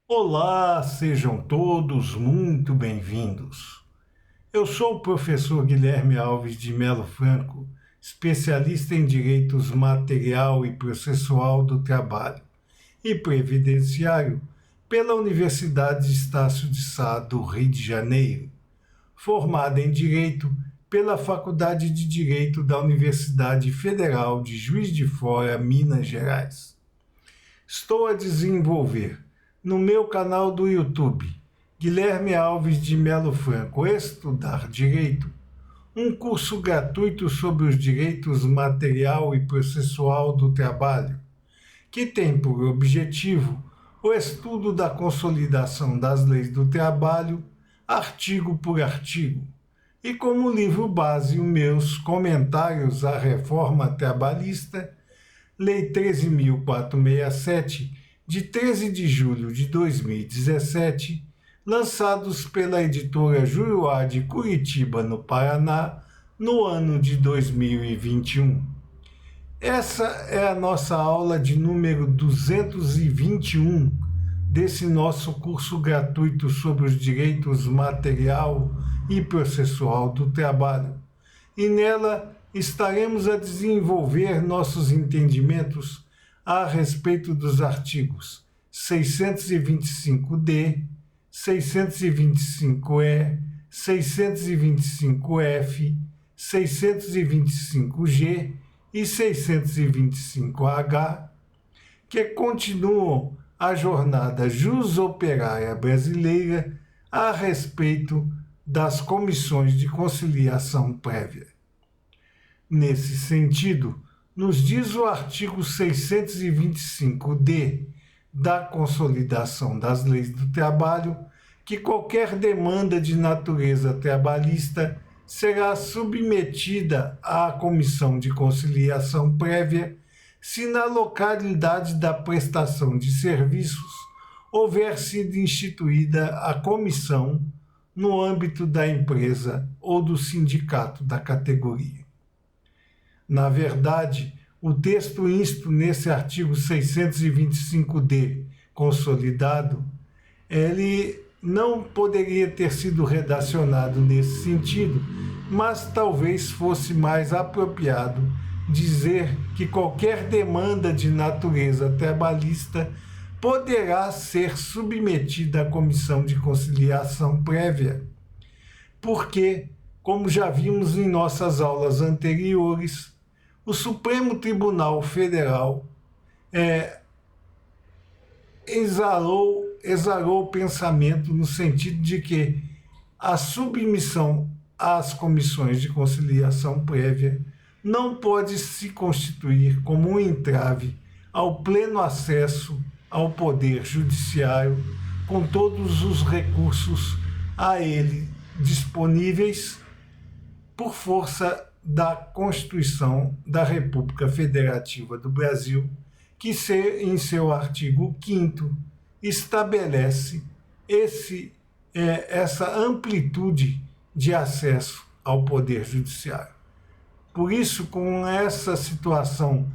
Olá, sejam todos muito bem-vindos. Eu sou o professor Guilherme Alves de Melo Franco, especialista em direitos material e processual do trabalho e previdenciário pela Universidade Estácio de Sá do Rio de Janeiro, formado em Direito pela Faculdade de Direito da Universidade Federal de Juiz de Fora, Minas Gerais. Estou a desenvolver no meu canal do YouTube, Guilherme Alves de Melo Franco, Estudar Direito, um curso gratuito sobre os direitos material e processual do trabalho, que tem por objetivo o estudo da consolidação das leis do trabalho, artigo por artigo, e como livro base os meus comentários à reforma trabalhista, Lei 13.467, de 13 de julho de 2017, lançados pela editora Juruá de Curitiba, no Paraná, no ano de 2021. Essa é a nossa aula de número 221 desse nosso curso gratuito sobre os direitos material e processual do trabalho. E nela estaremos a desenvolver nossos entendimentos a respeito dos artigos 625-D, 625-E, 625-F, 625-G e 625-H, que continuam a jornada jus-operária brasileira a respeito das comissões de conciliação prévia. Nesse sentido, nos diz o artigo 625-D da Consolidação das Leis do Trabalho que qualquer demanda de natureza trabalhista será submetida à Comissão de Conciliação Prévia se na localidade da prestação de serviços houver sido instituída a comissão no âmbito da empresa ou do sindicato da categoria. Na verdade, o texto insto nesse artigo 625-D consolidado, ele não poderia ter sido redacionado nesse sentido, mas talvez fosse mais apropriado dizer que qualquer demanda de natureza trabalhista poderá ser submetida à Comissão de Conciliação Prévia, porque, como já vimos em nossas aulas anteriores, o Supremo Tribunal Federal exalou o pensamento no sentido de que a submissão às comissões de conciliação prévia não pode se constituir como um entrave ao pleno acesso ao poder judiciário, com todos os recursos a ele disponíveis por força da Constituição da República Federativa do Brasil, que em seu artigo 5º estabelece essa amplitude de acesso ao Poder Judiciário. Por isso, com essa situação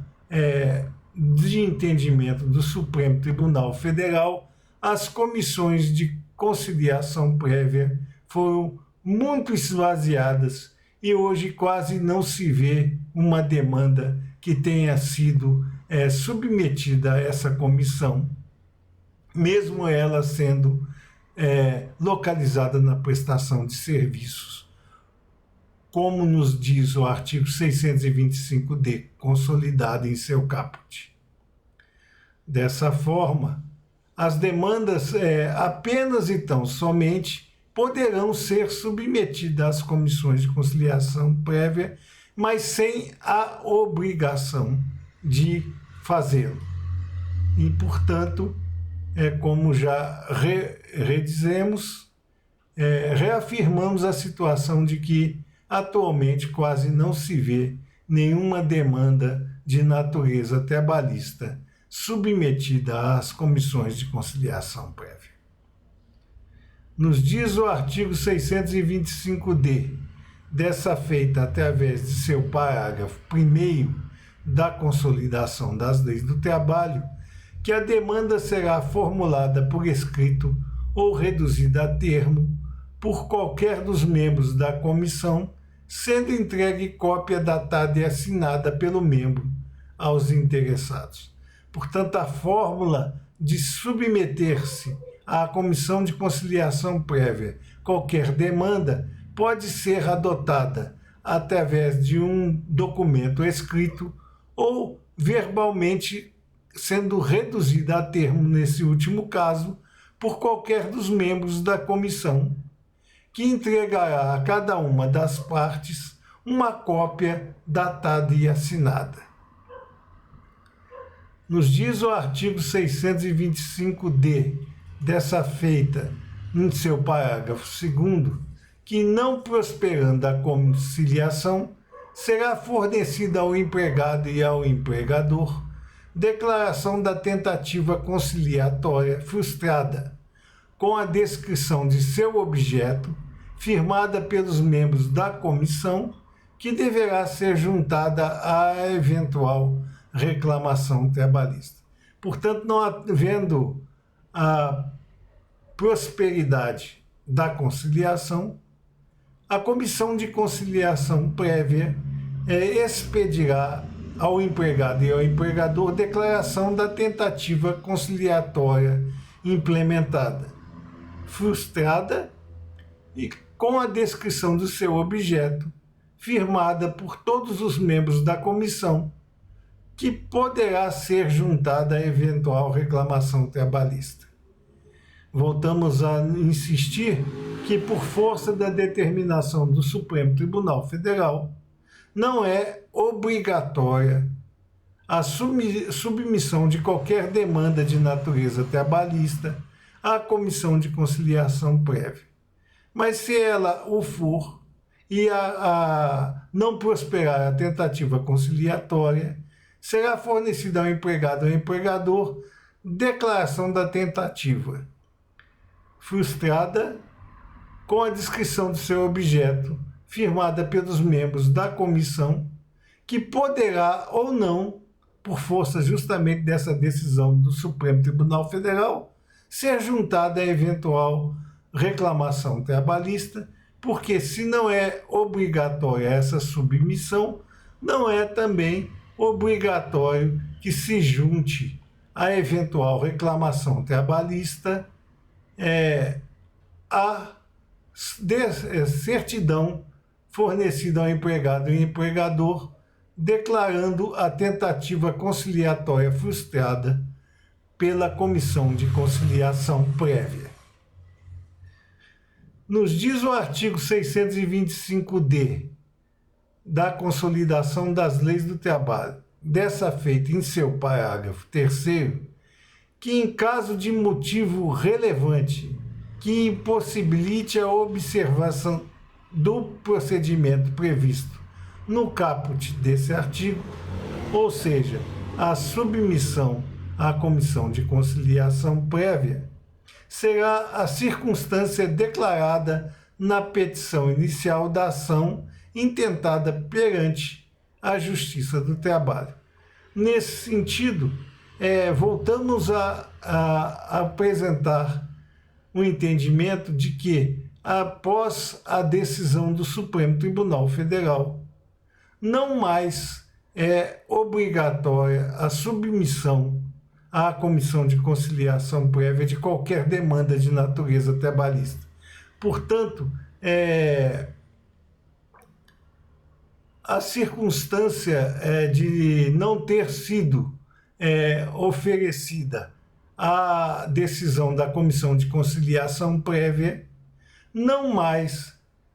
de entendimento do Supremo Tribunal Federal, as comissões de conciliação prévia foram muito esvaziadas e hoje quase não se vê uma demanda que tenha sido submetida a essa comissão, mesmo ela sendo localizada na prestação de serviços, como nos diz o artigo 625-D, consolidado em seu caput. Dessa forma, as demandas apenas e tão somente poderão ser submetidas às comissões de conciliação prévia, mas sem a obrigação de fazê-lo. E, portanto, como já redizemos, reafirmamos a situação de que atualmente quase não se vê nenhuma demanda de natureza trabalhista submetida às comissões de conciliação prévia. Nos diz o artigo 625-D, dessa feita através de seu parágrafo 1º da Consolidação das Leis do Trabalho, que a demanda será formulada por escrito ou reduzida a termo por qualquer dos membros da comissão, sendo entregue cópia datada e assinada pelo membro aos interessados. Portanto, a fórmula de submeter-se à comissão de conciliação prévia qualquer demanda pode ser adotada através de um documento escrito ou verbalmente, sendo reduzida a termo, nesse último caso, por qualquer dos membros da comissão, que entregará a cada uma das partes uma cópia datada e assinada. Nos diz o artigo 625-D dessa feita, em seu parágrafo 2º, que não prosperando a conciliação, será fornecida ao empregado e ao empregador declaração da tentativa conciliatória frustrada, com a descrição de seu objeto, firmada pelos membros da comissão, que deverá ser juntada à eventual reclamação trabalhista. Portanto, não havendo a prosperidade da conciliação, a comissão de conciliação prévia expedirá ao empregado e ao empregador declaração da tentativa conciliatória implementada, frustrada e com a descrição do seu objeto, firmada por todos os membros da comissão, que poderá ser juntada à eventual reclamação trabalhista. Voltamos a insistir que, por força da determinação do Supremo Tribunal Federal, não é obrigatória a submissão de qualquer demanda de natureza trabalhista à Comissão de Conciliação Prévia. Mas se ela o for e a não prosperar a tentativa conciliatória, será fornecida ao empregado ou empregador declaração da tentativa frustrada com a descrição do seu objeto, firmada pelos membros da comissão, que poderá ou não, por força justamente dessa decisão do Supremo Tribunal Federal, ser juntada à eventual reclamação trabalhista, porque se não é obrigatória essa submissão, não é também obrigatório que se junte à eventual reclamação trabalhista a certidão fornecida ao empregado e empregador, declarando a tentativa conciliatória frustrada pela Comissão de Conciliação Prévia. Nos diz o artigo 625-D da Consolidação das Leis do Trabalho, dessa feita em seu parágrafo 3º, que em caso de motivo relevante que impossibilite a observação do procedimento previsto no caput desse artigo, ou seja, a submissão à Comissão de Conciliação Prévia, será a circunstância declarada na petição inicial da ação intentada perante a Justiça do Trabalho. Nesse sentido, voltamos a apresentar o entendimento de que, após a decisão do Supremo Tribunal Federal, não mais é obrigatória a submissão à Comissão de Conciliação Prévia de qualquer demanda de natureza trabalhista. Portanto, a circunstância de não ter sido oferecida a decisão da Comissão de Conciliação Prévia não mais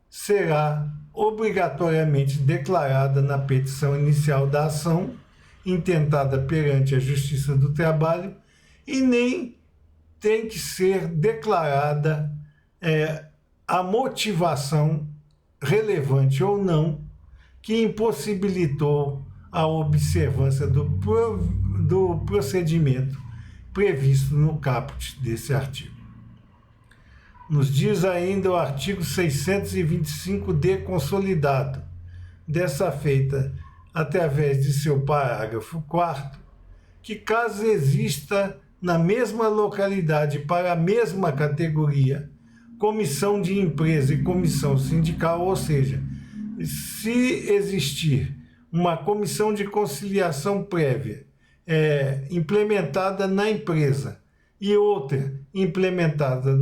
será obrigatoriamente declarada na petição inicial da ação intentada perante a Justiça do Trabalho e nem tem que ser declarada a motivação relevante ou não que impossibilitou a observância do procedimento previsto no caput desse artigo. Nos diz ainda o artigo 625-D consolidado, dessa feita através de seu parágrafo 4º, que caso exista na mesma localidade para a mesma categoria, comissão de empresa e comissão sindical, ou seja, se existir uma comissão de conciliação prévia implementada na empresa e outra implementada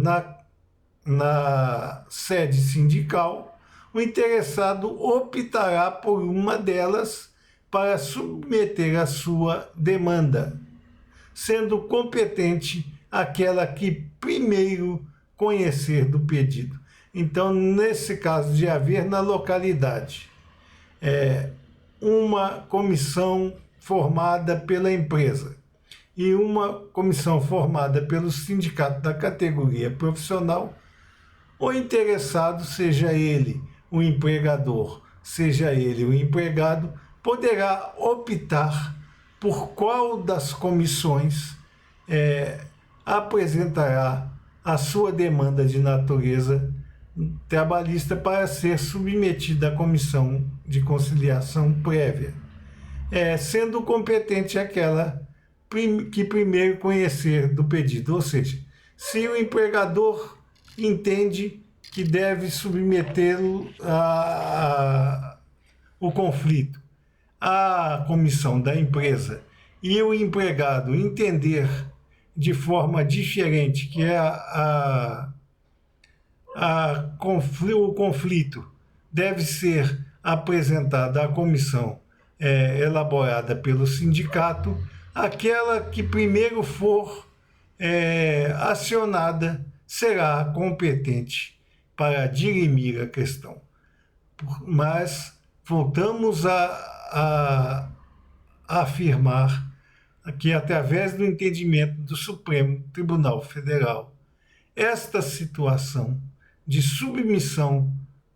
na sede sindical, o interessado optará por uma delas para submeter a sua demanda, sendo competente aquela que primeiro conhecer do pedido. Então, nesse caso de haver na localidade uma comissão formada pela empresa e uma comissão formada pelo sindicato da categoria profissional, o interessado, seja ele o empregador, seja ele o empregado, poderá optar por qual das comissões apresentará a sua demanda de natureza trabalhista para ser submetida à comissão de conciliação prévia, sendo competente aquela que primeiro conhecer do pedido. Ou seja, se o empregador entende que deve submetê-lo o conflito à comissão da empresa e o empregado entender de forma diferente que o conflito deve ser apresentado à comissão elaborada pelo sindicato, aquela que primeiro for acionada será competente para dirimir a questão. Mas voltamos a afirmar que, através do entendimento do Supremo Tribunal Federal, esta situação de submissão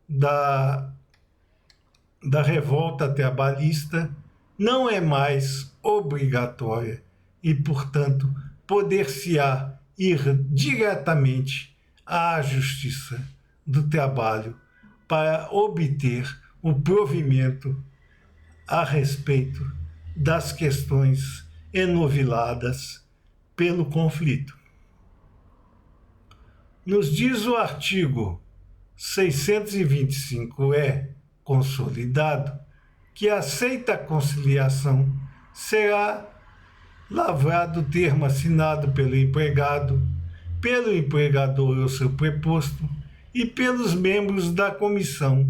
da revolta trabalhista não é mais obrigatória e, portanto, poder-se-á ir diretamente à Justiça do Trabalho para obter o provimento a respeito das questões enoviladas pelo conflito. Nos diz o artigo 625-E consolidado que aceita a conciliação será lavrado o termo assinado pelo empregado, pelo empregador ou seu preposto e pelos membros da comissão,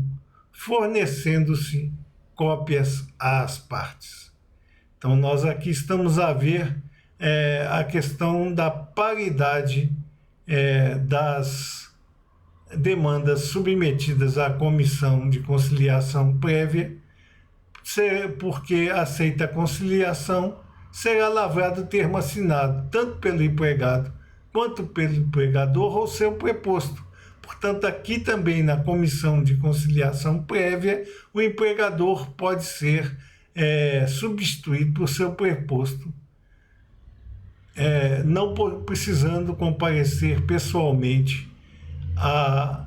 fornecendo-se cópias às partes. Então, nós aqui estamos a ver a questão da paridade das demandas submetidas à comissão de conciliação prévia, porque aceita a conciliação, será lavrado o termo assinado tanto pelo empregado quanto pelo empregador ou seu preposto. Portanto, aqui também na comissão de conciliação prévia, o empregador pode ser substituído por seu preposto, não precisando comparecer pessoalmente à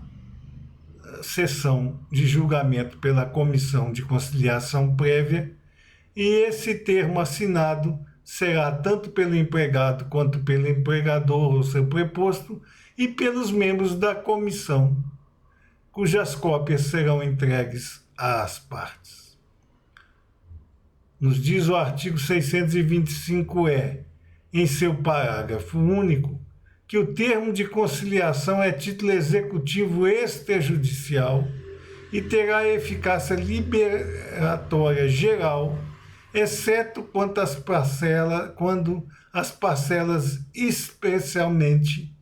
sessão de julgamento pela comissão de conciliação prévia, e esse termo assinado será tanto pelo empregado quanto pelo empregador ou seu preposto e pelos membros da comissão, cujas cópias serão entregues às partes. Nos diz o artigo 625-E, em seu parágrafo único, que o termo de conciliação é título executivo extrajudicial e terá eficácia liberatória geral, exceto quando as parcelas especialmente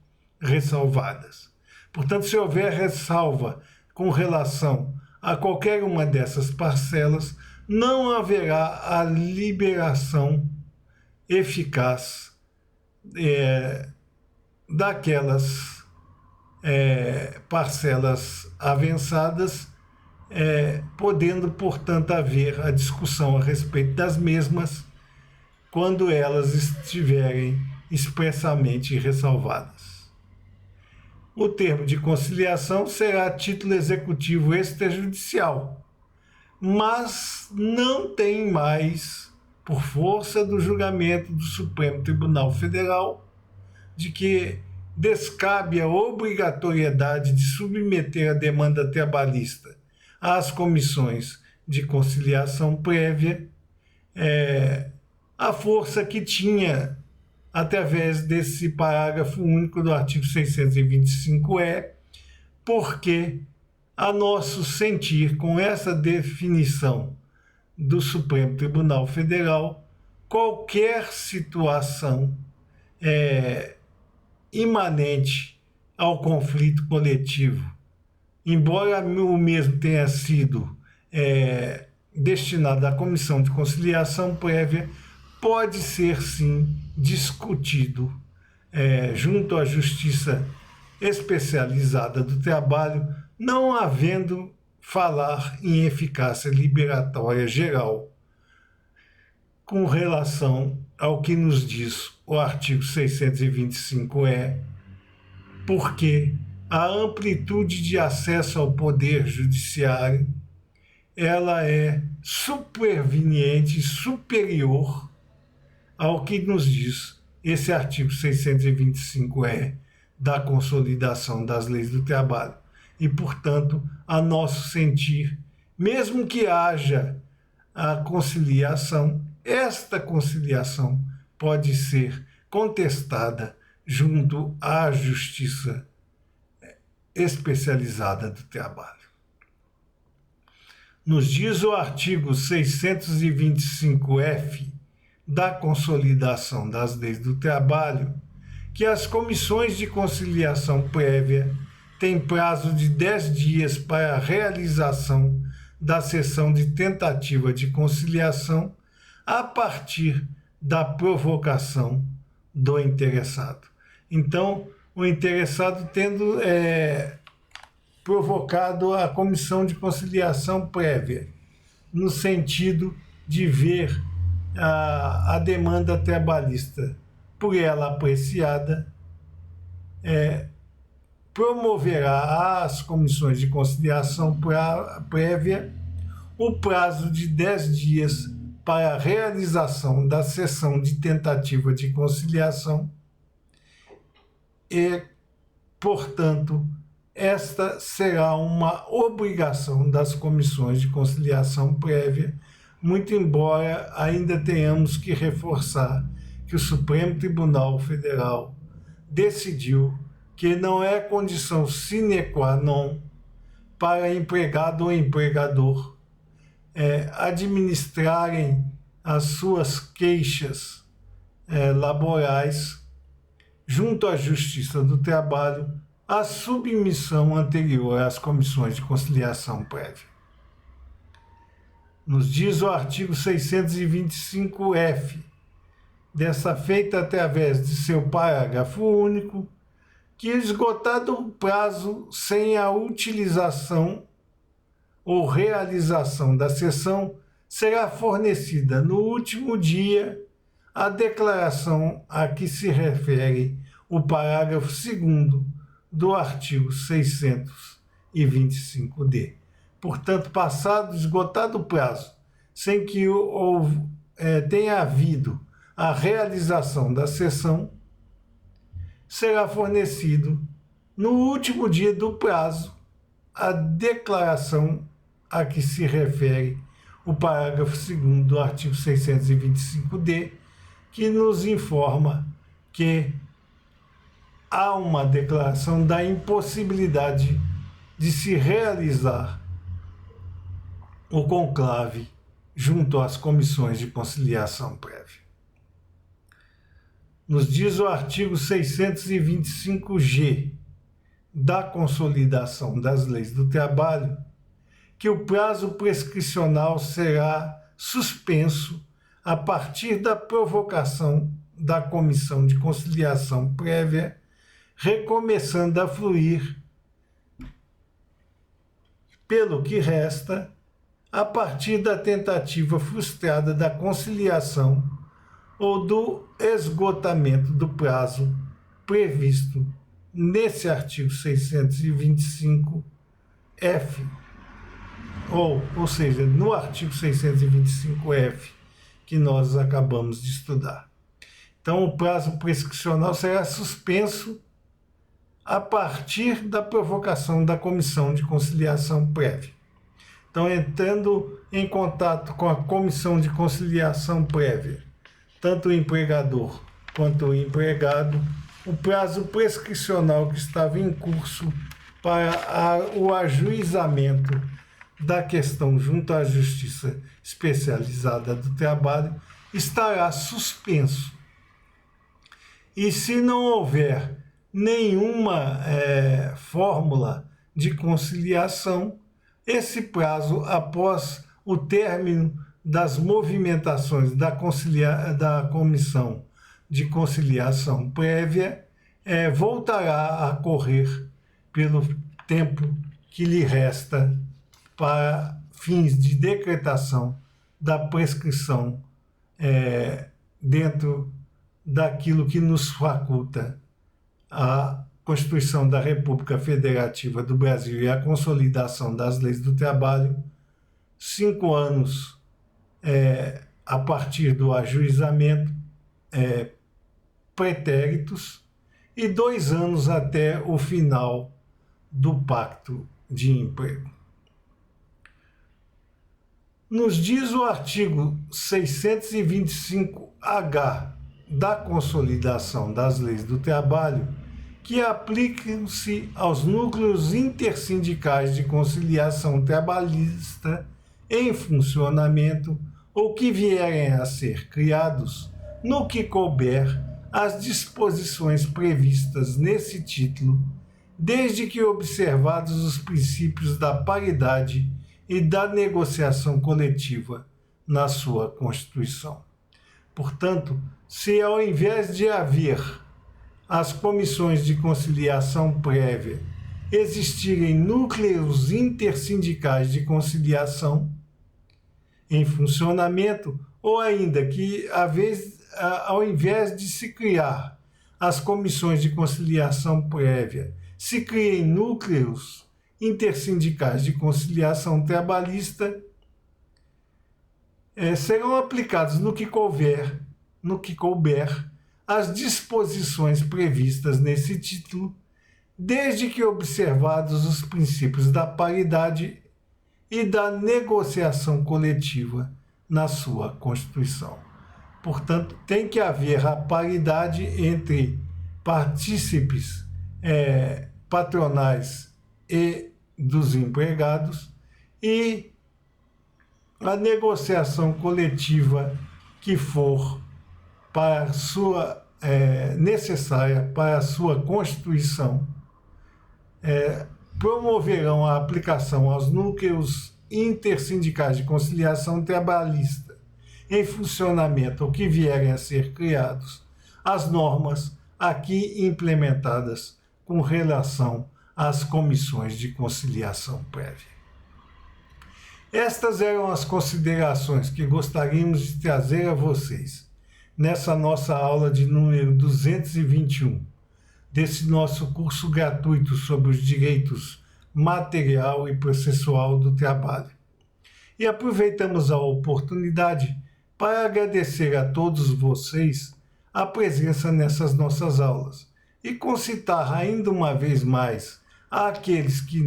ressalvadas. Portanto, se houver ressalva com relação a qualquer uma dessas parcelas, não haverá a liberação eficaz daquelas parcelas avançadas, podendo, portanto, haver a discussão a respeito das mesmas quando elas estiverem expressamente ressalvadas. O termo de conciliação será título executivo extrajudicial, mas não tem mais por força do julgamento do Supremo Tribunal Federal, de que descabe a obrigatoriedade de submeter a demanda trabalhista às comissões de conciliação prévia, a força que tinha através desse parágrafo único do artigo 625-E, porque, a nosso sentir, com essa definição do Supremo Tribunal Federal, qualquer situação imanente ao conflito coletivo, embora o mesmo tenha sido destinado à Comissão de Conciliação Prévia, pode ser, sim, discutido junto à Justiça Especializada do Trabalho, não havendo falar em eficácia liberatória geral, com relação ao que nos diz o artigo 625-E, porque a amplitude de acesso ao Poder Judiciário ela é superveniente, superior ao que nos diz esse artigo 625-E da Consolidação das Leis do Trabalho. E, portanto, a nosso sentir, mesmo que haja a conciliação, esta conciliação pode ser contestada junto à Justiça Especializada do Trabalho. Nos diz o artigo 625-F da Consolidação das Leis do Trabalho que as comissões de conciliação prévia têm prazo de 10 dias para a realização da sessão de tentativa de conciliação a partir da provocação do interessado. Então, o interessado tendo provocado a comissão de conciliação prévia, no sentido de ver a demanda trabalhista por ela apreciada, promoverá às comissões de conciliação prévia o prazo de 10 dias para a realização da sessão de tentativa de conciliação e, portanto, esta será uma obrigação das comissões de conciliação prévia, muito embora ainda tenhamos que reforçar que o Supremo Tribunal Federal decidiu que não é condição sine qua non para empregado ou empregador administrarem as suas queixas laborais junto à Justiça do Trabalho a submissão anterior às comissões de conciliação prévia. Nos diz o artigo 625-F, dessa feita através de seu parágrafo único, que esgotado o prazo sem a utilização ou realização da sessão, será fornecida no último dia a declaração a que se refere o parágrafo 2º do artigo 625-D. Portanto, passado, esgotado o prazo, sem que tenha havido a realização da sessão, será fornecido no último dia do prazo a declaração a que se refere o parágrafo 2º do artigo 625-D, que nos informa que há uma declaração da impossibilidade de se realizar o conclave junto às comissões de conciliação prévia. Nos diz o artigo 625-G da Consolidação das Leis do Trabalho que o prazo prescricional será suspenso a partir da provocação da Comissão de Conciliação Prévia, recomeçando a fluir, pelo que resta, a partir da tentativa frustrada da conciliação ou do esgotamento do prazo previsto nesse artigo 625-F, ou seja, no artigo 625-F, que nós acabamos de estudar. Então, o prazo prescricional será suspenso a partir da provocação da comissão de conciliação prévia. Então, entrando em contato com a comissão de conciliação prévia, tanto o empregador quanto o empregado, o prazo prescricional que estava em curso para o ajuizamento da questão junto à Justiça Especializada do Trabalho estará suspenso. E se não houver nenhuma fórmula de conciliação, esse prazo, após o término das movimentações da comissão de conciliação prévia, voltará a correr pelo tempo que lhe resta para fins de decretação da prescrição dentro daquilo que nos faculta a Constituição da República Federativa do Brasil e a consolidação das leis do trabalho, 5 anos a partir do ajuizamento pretéritos e 2 anos até o final do pacto de emprego. Nos diz o artigo 625-H da Consolidação das Leis do Trabalho que aplicam-se aos núcleos intersindicais de conciliação trabalhista em funcionamento ou que vierem a ser criados, no que couber, as disposições previstas nesse título, desde que observados os princípios da paridade e da negociação coletiva na sua Constituição. Portanto, se ao invés de haver as comissões de conciliação prévia existirem núcleos intersindicais de conciliação em funcionamento, ou ainda que, ao invés de se criar as comissões de conciliação prévia, se criem núcleos intersindicais de conciliação trabalhista, serão aplicados no que couber as disposições previstas nesse título, desde que observados os princípios da paridade e da negociação coletiva na sua Constituição. Portanto, tem que haver a paridade entre partícipes patronais e dos empregados e a negociação coletiva que for para sua necessária para a sua Constituição, promoverão a aplicação aos núcleos intersindicais de conciliação trabalhista em funcionamento ou que vierem a ser criados as normas aqui implementadas com relação às comissões de conciliação prévia. Estas eram as considerações que gostaríamos de trazer a vocês nessa nossa aula de número 221, desse nosso curso gratuito sobre os direitos material e processual do trabalho. E aproveitamos a oportunidade para agradecer a todos vocês a presença nessas nossas aulas e concitar ainda uma vez mais àqueles que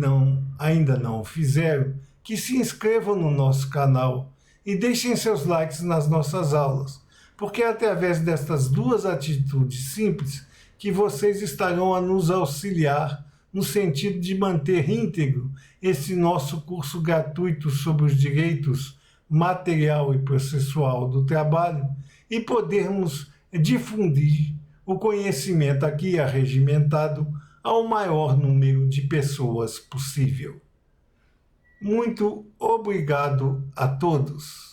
ainda não o fizeram, que se inscrevam no nosso canal e deixem seus likes nas nossas aulas, porque é através destas duas atitudes simples que vocês estarão a nos auxiliar no sentido de manter íntegro esse nosso curso gratuito sobre os direitos material e processual do trabalho e podermos difundir o conhecimento aqui arregimentado ao maior número de pessoas possível. Muito obrigado a todos.